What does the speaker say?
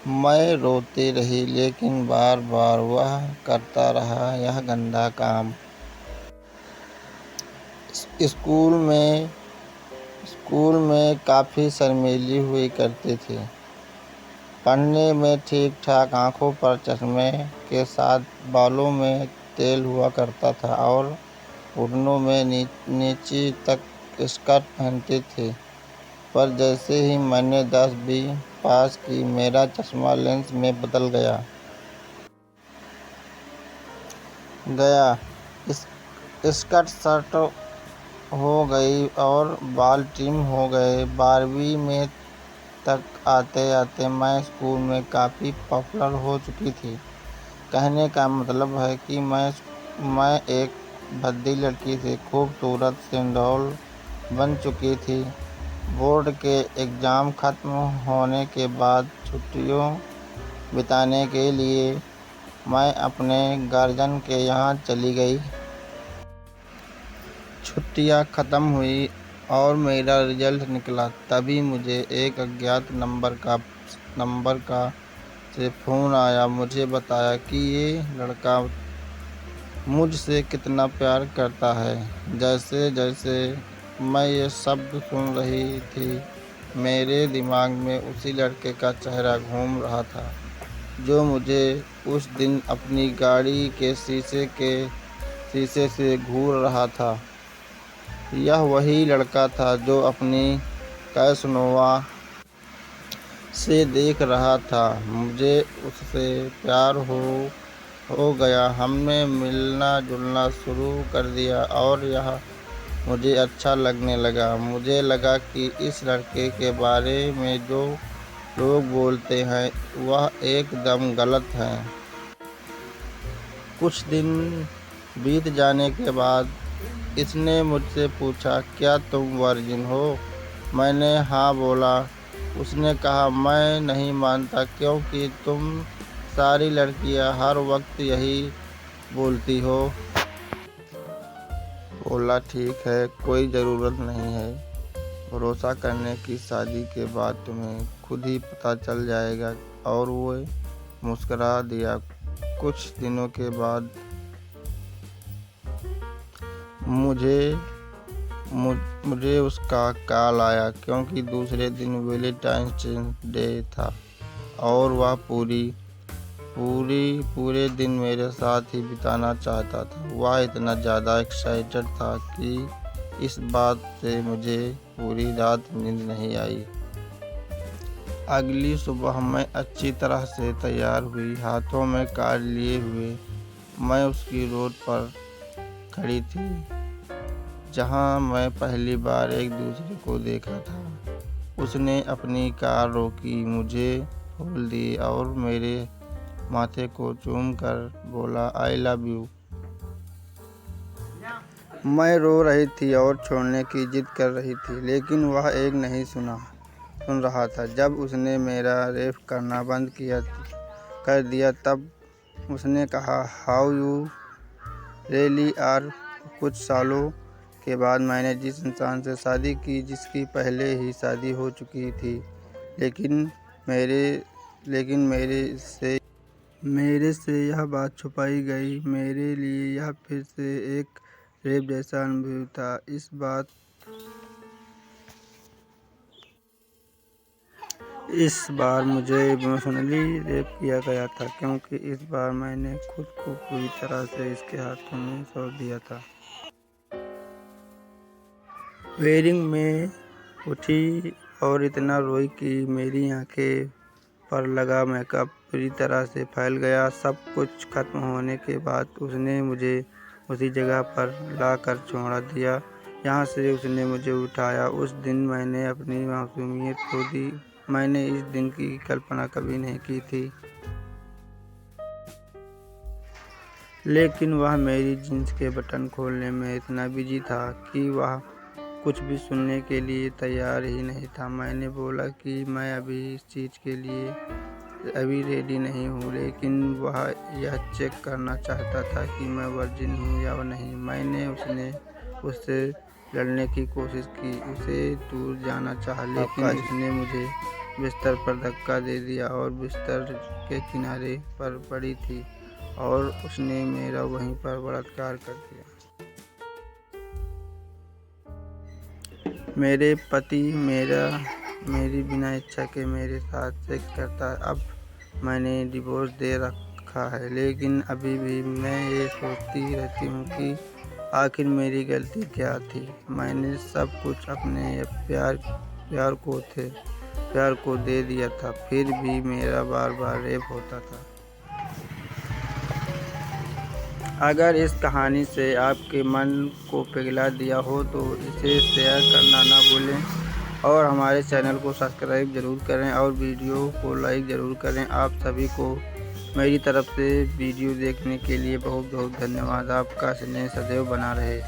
मैं रोती रही लेकिन बार बार वह करता रहा यह गंदा काम। स्कूल में स्कूल में काफ़ी शर्मीली हुई करती थी। पढ़ने में ठीक ठाक, आंखों पर चश्मे के साथ बालों में तेल हुआ करता था और घुटनों में नीची तक स्कर्ट पहनती थी। पर जैसे ही मैंने 10वीं पास की, मेरा चश्मा लेंस में बदल गया। इस स्कर्ट शर्ट हो गई और बाल ट्रिम हो गए। 12वीं में तक आते आते मैं स्कूल में काफ़ी पॉपुलर हो चुकी थी। कहने का मतलब है कि मैं एक भद्दी लड़की थी, खूबसूरत सिंडोल बन चुकी थी। बोर्ड के एग्ज़ाम ख़त्म होने के बाद छुट्टियों बिताने के लिए मैं अपने गार्जियन के यहाँ चली गई। छुट्टियाँ ख़त्म हुई और मेरा रिजल्ट निकला, तभी मुझे एक अज्ञात नंबर का से फ़ोन आया। मुझे बताया कि ये लड़का मुझसे कितना प्यार करता है। जैसे जैसे मैं ये शब्द सुन रही थी, मेरे दिमाग में उसी लड़के का चेहरा घूम रहा था जो मुझे उस दिन अपनी गाड़ी के शीशे से घूर रहा था। यह वही लड़का था जो अपनी कैसनोवा से देख रहा था। मुझे उससे प्यार हो गया। हमने मिलना जुलना शुरू कर दिया और यह मुझे अच्छा लगने लगा। मुझे लगा कि इस लड़के के बारे में जो लोग बोलते हैं वह एकदम गलत है। कुछ दिन बीत जाने के बाद इसने मुझसे पूछा, क्या तुम वर्जिन हो? मैंने हाँ बोला। उसने कहा, मैं नहीं मानता क्योंकि तुम सारी लड़कियां हर वक्त यही बोलती हो। बोला, ठीक है, कोई ज़रूरत नहीं है भरोसा करने की, शादी के बाद तुम्हें खुद ही पता चल जाएगा। और वो मुस्करा दिया। कुछ दिनों के बाद मुझे उसका कॉल आया क्योंकि दूसरे दिन वैलेंटाइन्स डे था और वह पूरे दिन मेरे साथ ही बिताना चाहता था। वह इतना ज़्यादा एक्साइटेड था कि इस बात से मुझे पूरी रात नींद नहीं आई। अगली सुबह मैं अच्छी तरह से तैयार हुई, हाथों में कार्ड लिए हुए। मैं उसकी रोड पर खड़ी थी जहां मैं पहली बार एक दूसरे को देखा था। उसने अपनी कार रोकी, मुझे फूल दिए और मेरे माथे को चूम कर बोला, आई लव यू। मैं रो रही थी और छोड़ने की जिद कर रही थी, लेकिन वह एक नहीं सुन रहा था। जब उसने मेरा रेप करना बंद कर दिया तब उसने कहा, हाउ यू रियली आर। कुछ सालों के बाद मैंने जिस इंसान से शादी की जिसकी पहले ही शादी हो चुकी थी, लेकिन मेरे से यह बात छुपाई गई। मेरे लिए यह फिर से एक रेप जैसा अनुभव था। इस बार मुझे इमोशनली रेप किया गया था क्योंकि इस बार मैंने खुद को पूरी तरह से इसके हाथों में सौंप दिया था। वेयरिंग में उठी और इतना रोई कि मेरी आंखें पर लगा मेकअप पूरी तरह से फैल गया। सब कुछ खत्म होने के बाद उसने मुझे उसी जगह पर ला कर छोड़ दिया जहाँ से उसने मुझे उठाया। उस दिन मैंने अपनी मासूमियत खो दी। मैंने इस दिन की कल्पना कभी नहीं की थी, लेकिन वह मेरी जीन्स के बटन खोलने में इतना बिजी था कि वह कुछ भी सुनने के लिए तैयार ही नहीं था। मैंने बोला कि मैं अभी इस चीज़ के लिए अभी रेडी नहीं हूँ, लेकिन वह यह चेक करना चाहता था कि मैं वर्जिन हूँ या नहीं। मैंने उससे लड़ने की कोशिश की, उसे दूर जाना चाहा, लेकिन उसने मुझे बिस्तर पर धक्का दे दिया और बिस्तर के किनारे पर पड़ी थी और उसने मेरा वहीं पर बलात्कार कर दिया। मेरे पति मेरी बिना इच्छा के मेरे साथ सेक्स करता है। अब मैंने डिवोर्स दे रखा है, लेकिन अभी भी मैं ये सोचती रहती हूँ कि आखिर मेरी गलती क्या थी। मैंने सब कुछ अपने प्यार को दे दिया था, फिर भी मेरा बार बार रेप होता था। अगर इस कहानी से आपके मन को पिघला दिया हो तो इसे शेयर करना ना भूलें और हमारे चैनल को सब्सक्राइब ज़रूर करें और वीडियो को लाइक ज़रूर करें। आप सभी को मेरी तरफ से वीडियो देखने के लिए बहुत बहुत धन्यवाद। आपका स्नेह सदैव बना रहे।